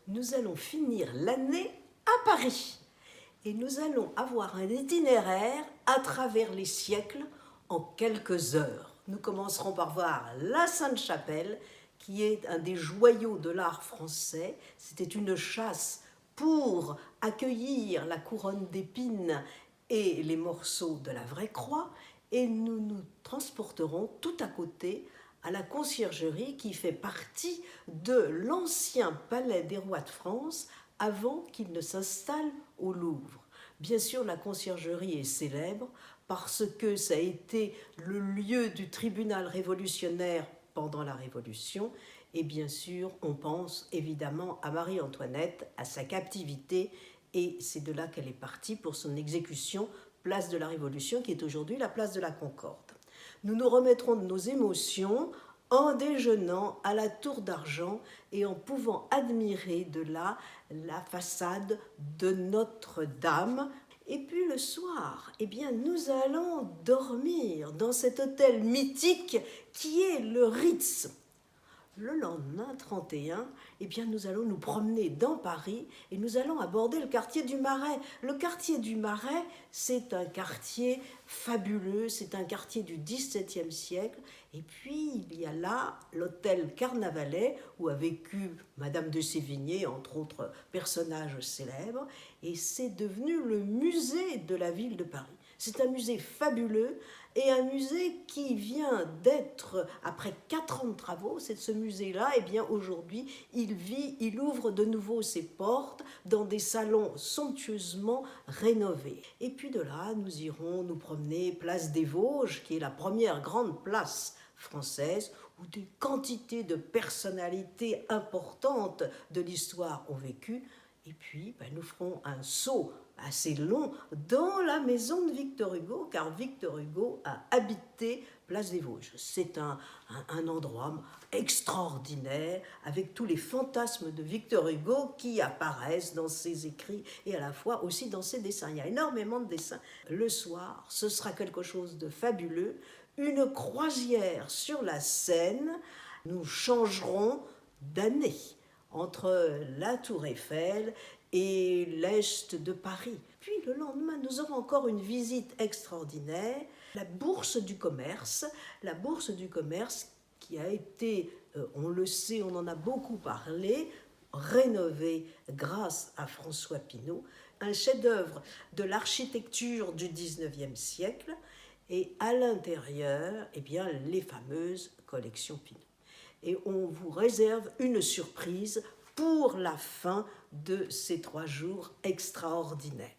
nous allons finir l'année à Paris. Et nous allons avoir un itinéraire à travers les siècles en quelques heures. Nous commencerons par voir la Sainte-Chapelle, qui est un des joyaux de l'art français. C'était une chasse pour accueillir la couronne d'épines et les morceaux de la vraie croix. Et nous nous transporterons tout à côté à la Conciergerie qui fait partie de l'ancien palais des rois de France avant qu'il ne s'installe au Louvre. Bien sûr, la Conciergerie est célèbre parce que ça a été le lieu du tribunal révolutionnaire pendant la Révolution. Et bien sûr, on pense évidemment à Marie-Antoinette, à sa captivité, et c'est de là qu'elle est partie pour son exécution, place de la Révolution, qui est aujourd'hui la place de la Concorde. Nous nous remettrons de nos émotions en déjeunant à la Tour d'Argent et en pouvant admirer de là la façade de Notre-Dame. Et puis le soir, eh bien, nous allons dormir dans cet hôtel mythique qui est le Ritz. Le lendemain, 31, eh bien, nous allons nous promener dans Paris et nous allons aborder le quartier du Marais. Le quartier du Marais, c'est un quartier fabuleux, c'est un quartier du XVIIe siècle. Et puis, il y a là l'hôtel Carnavalet où a vécu Madame de Sévigné, entre autres personnages célèbres. Et c'est devenu le musée de la ville de Paris. C'est un musée fabuleux et un musée qui vient d'être, après 4 ans de travaux, c'est ce musée-là, et bien aujourd'hui, il ouvre de nouveau ses portes dans des salons somptueusement rénovés. Et puis de là, nous irons nous promener place des Vosges, qui est la première grande place française, où des quantités de personnalités importantes de l'histoire ont vécu. Et puis, nous ferons un saut assez long dans la maison de Victor Hugo, car Victor Hugo a habité place des Vosges. C'est un endroit extraordinaire, avec tous les fantasmes de Victor Hugo qui apparaissent dans ses écrits et à la fois aussi dans ses dessins. Il y a énormément de dessins. Le soir, ce sera quelque chose de fabuleux, une croisière sur la Seine. Nous changerons d'année entre la Tour Eiffel et l'est de Paris. Puis le lendemain, nous aurons encore une visite extraordinaire, la Bourse du Commerce. La Bourse du Commerce qui a été, on le sait, on en a beaucoup parlé, rénovée grâce à François Pinault, un chef-d'œuvre de l'architecture du XIXe siècle, et à l'intérieur, eh bien, les fameuses collections Pinault. Et on vous réserve une surprise pour la fin de ces 3 jours extraordinaires.